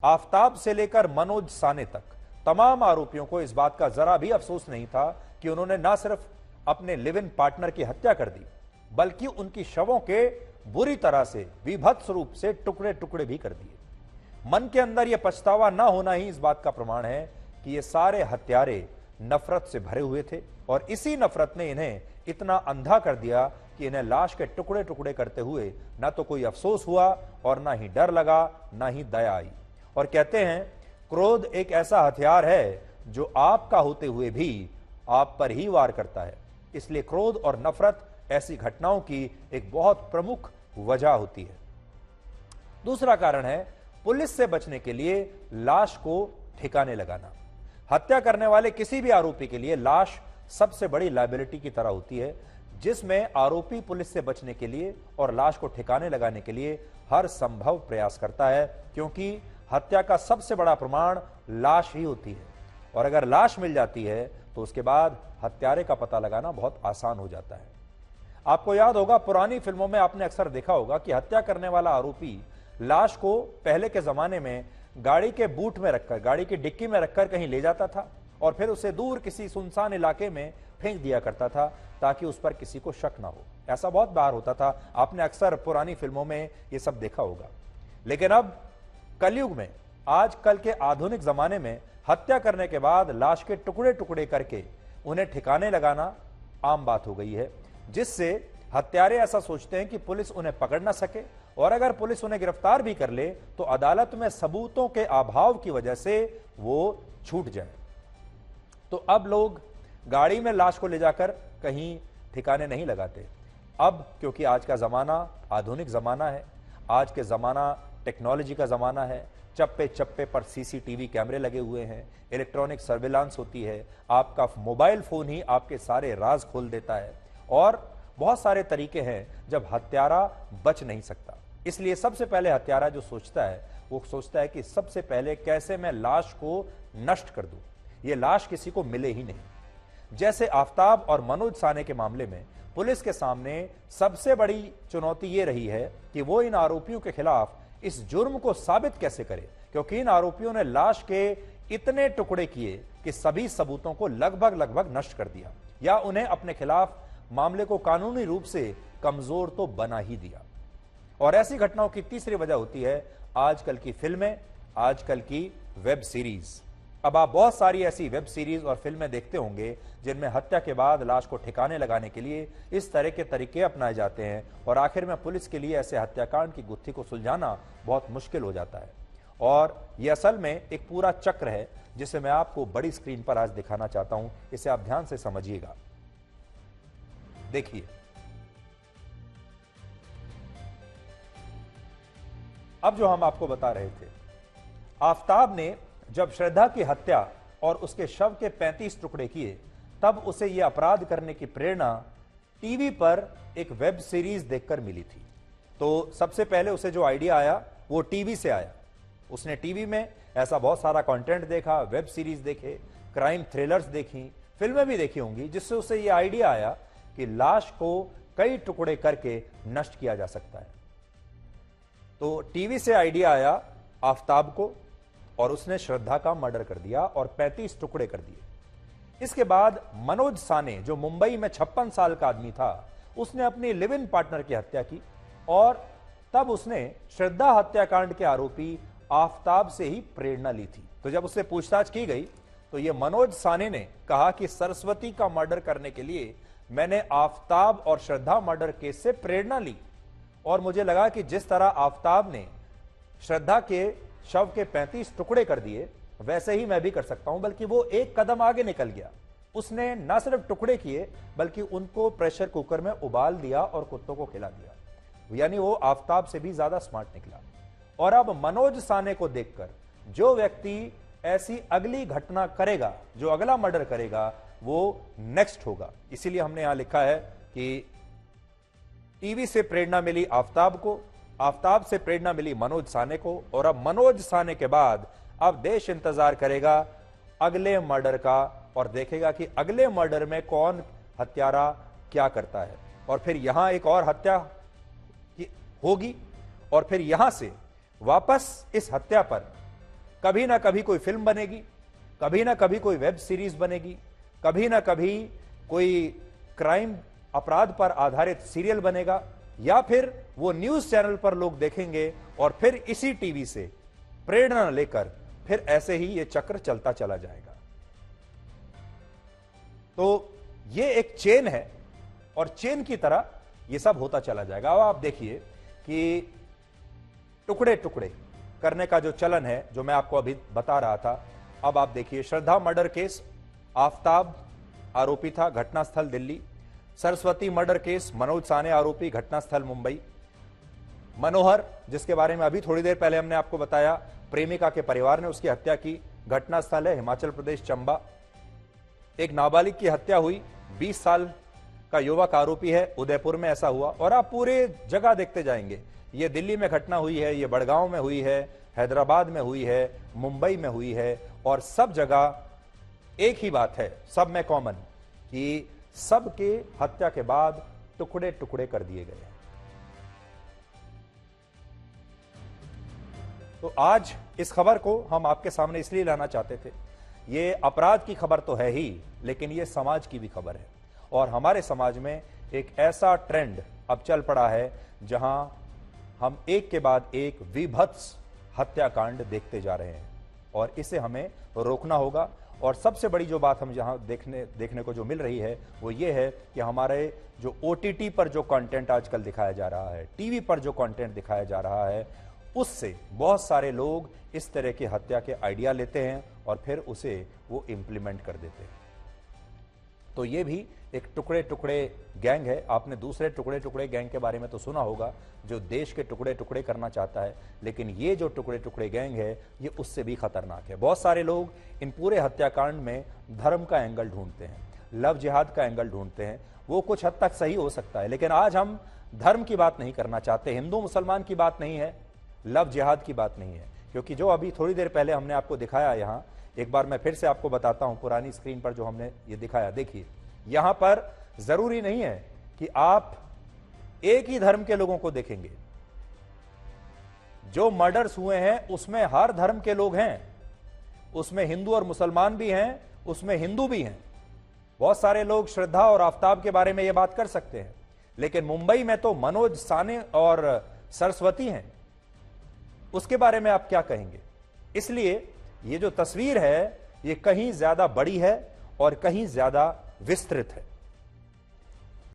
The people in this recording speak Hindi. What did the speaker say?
आफताब से लेकर मनोज साने तक तमाम आरोपियों को इस बात का जरा भी अफसोस नहीं था कि उन्होंने न सिर्फ अपने लिव इन पार्टनर की हत्या कर दी, बल्कि उनकी शवों के बुरी तरह से विभत्स रूप से टुकड़े टुकड़े भी कर दिए। मन के अंदर यह पछतावा न होना ही इस बात का प्रमाण है कि ये सारे हत्यारे नफरत से भरे हुए थे और इसी नफरत ने इन्हें इतना अंधा कर दिया कि इन्हें लाश के टुकड़े टुकड़े करते हुए ना तो कोई अफसोस हुआ और ना ही डर लगा, ना ही दया आई। और कहते हैं क्रोध एक ऐसा हथियार है जो आपका होते हुए भी आप पर ही वार करता है। इसलिए क्रोध और नफरत ऐसी घटनाओं की एक बहुत प्रमुख वजह होती है। दूसरा कारण है पुलिस से बचने के लिए लाश को ठिकाने लगाना। हत्या करने वाले किसी भी आरोपी के लिए लाश सबसे बड़ी लायबिलिटी की तरह होती है, जिसमें आरोपी पुलिस से बचने के लिए और लाश को ठिकाने लगाने के लिए हर संभव प्रयास करता है, क्योंकि हत्या का सबसे बड़ा प्रमाण लाश ही होती है और अगर लाश मिल जाती है तो उसके बाद हत्यारे का पता लगाना बहुत आसान हो जाता है। आपको याद होगा, पुरानी फिल्मों में आपने अक्सर देखा होगा कि हत्या करने वाला आरोपी लाश को पहले के जमाने में गाड़ी के बूट में रखकर, गाड़ी की डिक्की में रखकर कहीं ले जाता था और फिर उसे दूर किसी सुनसान इलाके में फेंक दिया करता था ताकि उस पर किसी को शक ना हो। ऐसा बहुत बार होता था, आपने अक्सर पुरानी फिल्मों में यह सब देखा होगा। लेकिन अब कलयुग में, आजकल के आधुनिक जमाने में हत्या करने के बाद लाश के टुकड़े टुकड़े करके उन्हें ठिकाने लगाना आम बात हो गई है, जिससे हत्यारे ऐसा सोचते हैं कि पुलिस उन्हें पकड़ ना सके और अगर पुलिस उन्हें गिरफ्तार भी कर ले तो अदालत में सबूतों के अभाव की वजह से वो छूट जाए। तो अब लोग गाड़ी में लाश को ले जाकर कहीं ठिकाने नहीं लगाते। अब क्योंकि आज का जमाना आधुनिक जमाना है, आज के जमाना टेक्नोलॉजी का जमाना है, चप्पे चप्पे पर सीसीटीवी कैमरे लगे हुए हैं, इलेक्ट्रॉनिक सर्विलांस होती है, आपका मोबाइल फोन ही आपके सारे राज खोल देता है और बहुत सारे तरीके हैं जब हत्यारा बच नहीं सकता। इसलिए सबसे पहले हत्यारा जो सोचता है वो सोचता है कि सबसे पहले कैसे मैं लाश को नष्ट कर दूं, ये लाश किसी को मिले ही नहीं। जैसे आफताब और मनोज साने के मामले में पुलिस के सामने सबसे बड़ी चुनौती यह रही है कि वो इन आरोपियों के खिलाफ इस जुर्म को साबित कैसे करे, क्योंकि इन आरोपियों ने लाश के इतने टुकड़े किए कि सभी सबूतों को लगभग नष्ट कर दिया या उन्हें अपने खिलाफ मामले को कानूनी रूप से कमजोर तो बना ही दिया। और ऐसी घटनाओं की तीसरी वजह होती है आजकल की फिल्में, आजकल की वेब सीरीज। अब आप बहुत सारी ऐसी वेब सीरीज और फिल्में देखते होंगे जिनमें हत्या के बाद लाश को ठिकाने लगाने के लिए इस तरह के तरीके अपनाए जाते हैं और आखिर में पुलिस के लिए ऐसे हत्याकांड की गुत्थी को सुलझाना बहुत मुश्किल हो जाता है। और यह असल में एक पूरा चक्र है जिसे मैं आपको बड़ी स्क्रीन पर आज दिखाना चाहता हूं। इसे आप ध्यान से समझिएगा। देखिए, अब जो हम आपको बता रहे थे, आफताब ने जब श्रद्धा की हत्या और उसके शव के 35 टुकड़े किए तब उसे यह अपराध करने की प्रेरणा टीवी पर एक वेब सीरीज देखकर मिली थी। तो सबसे पहले उसे जो आइडिया आया वो टीवी से आया। उसने टीवी में ऐसा बहुत सारा कंटेंट देखा, वेब सीरीज देखे, क्राइम थ्रिलर्स देखी, फिल्में भी देखी होंगी, जिससे उसे यह आइडिया आया कि लाश को कई टुकड़े करके नष्ट किया जा सकता है। तो टीवी से आइडिया आया आफताब को और उसने श्रद्धा का मर्डर कर दिया और 35 टुकड़े कर दिए। इसके बाद मनोज साने, जो मुंबई में 56 साल का आदमी था, उसने अपनी लिव इन पार्टनर की हत्या की और तब उसने श्रद्धा हत्याकांड के आरोपी आफताब से ही प्रेरणा ली थी। तो जब उससे पूछताछ की गई तो यह मनोज साने ने कहा कि सरस्वती का मर्डर करने के लिए मैंने आफताब और श्रद्धा मर्डर केस से प्रेरणा ली और मुझे लगा कि जिस तरह आफताब ने श्रद्धा के शव के 35 टुकड़े कर दिए वैसे ही मैं भी कर सकता हूं। बल्कि वो एक कदम आगे निकल गया। उसने न सिर्फ टुकड़े किए बल्कि उनको प्रेशर कुकर में उबाल दिया और कुत्तों को खिला दिया। यानी वो आफताब से भी ज्यादा स्मार्ट निकला। और अब मनोज साने को देखकर जो व्यक्ति ऐसी अगली घटना करेगा, जो अगला मर्डर करेगा, वो नेक्स्ट होगा। इसीलिए हमने यहां लिखा है कि टीवी से प्रेरणा मिली आफताब को, आफताब से प्रेरणा मिली मनोज साने को और अब मनोज साने के बाद अब देश इंतजार करेगा अगले मर्डर का और देखेगा कि अगले मर्डर में कौन हत्यारा क्या करता है। और फिर यहां एक और हत्या होगी और फिर यहां से वापस इस हत्या पर कभी ना कभी कोई फिल्म बनेगी, कभी ना कभी कोई वेब सीरीज बनेगी, कभी ना कभी कोई क्राइम अपराध पर आधारित सीरियल बनेगा, या फिर वो न्यूज चैनल पर लोग देखेंगे और फिर इसी टीवी से प्रेरणा लेकर फिर ऐसे ही ये चक्र चलता चला जाएगा। तो ये एक चेन है और चेन की तरह ये सब होता चला जाएगा। अब आप देखिए कि टुकड़े टुकड़े करने का जो चलन है, जो मैं आपको अभी बता रहा था, अब आप देखिए श्रद्धा मर्डर केस, आफताब आरोपी था, घटनास्थल दिल्ली। सरस्वती मर्डर केस, मनोज साने आरोपी, घटनास्थल मुंबई। मनोहर, जिसके बारे में अभी थोड़ी देर पहले हमने आपको बताया, प्रेमिका के परिवार ने उसकी हत्या की, घटनास्थल है हिमाचल प्रदेश चंबा। एक नाबालिग की हत्या हुई, 20 साल का युवक आरोपी है, उदयपुर में ऐसा हुआ। और आप पूरे जगह देखते जाएंगे, ये दिल्ली में घटना हुई है, ये बड़गांव में हुई है, हैदराबाद में हुई है, मुंबई में हुई है, और सब जगह एक ही बात है, सब में कॉमन, कि सबके हत्या के बाद टुकड़े टुकड़े कर दिए गए। तो आज इस खबर को हम आपके सामने इसलिए लाना चाहते थे, ये अपराध की खबर तो है ही, लेकिन ये समाज की भी खबर है। और हमारे समाज में एक ऐसा ट्रेंड अब चल पड़ा है जहां हम एक के बाद एक विभत्स हत्याकांड देखते जा रहे हैं, और इसे हमें रोकना होगा। और सबसे बड़ी जो बात हम यहां देखने को जो मिल रही है वो ये है कि हमारे जो OTT पर जो कंटेंट आजकल दिखाया जा रहा है, टीवी पर जो कंटेंट दिखाया जा रहा है, उससे बहुत सारे लोग इस तरह की हत्या के आइडिया लेते हैं और फिर उसे वो इंप्लीमेंट कर देते हैं। तो ये भी एक टुकड़े टुकड़े गैंग है। आपने दूसरे टुकड़े टुकड़े गैंग के बारे में तो सुना होगा, जो देश के टुकड़े टुकड़े करना चाहता है, लेकिन ये जो टुकड़े टुकड़े गैंग है ये उससे भी खतरनाक है। बहुत सारे लोग इन पूरे हत्याकांड में धर्म का एंगल ढूंढते हैं, लव जिहाद का एंगल ढूंढते हैं। वो कुछ हद तक सही हो सकता है, लेकिन आज हम धर्म की बात नहीं करना चाहते, हिंदू मुसलमान की बात नहीं है, लव जिहाद की बात नहीं है। क्योंकि जो अभी थोड़ी देर पहले हमने आपको दिखाया, यहां एक बार मैं फिर से आपको बताता हूं, पुरानी स्क्रीन पर जो हमने ये दिखाया, देखिए यहां पर जरूरी नहीं है कि आप एक ही धर्म के लोगों को देखेंगे। जो मर्डर्स हुए हैं उसमें हर धर्म के लोग हैं, उसमें हिंदू और मुसलमान भी हैं, उसमें हिंदू भी हैं। बहुत सारे लोग श्रद्धा और आफताब के बारे में यह बात कर सकते हैं, लेकिन मुंबई में तो मनोज साने और सरस्वती हैं, उसके बारे में आप क्या कहेंगे? इसलिए ये जो तस्वीर है ये कहीं ज्यादा बड़ी है और कहीं ज्यादा विस्तृत है।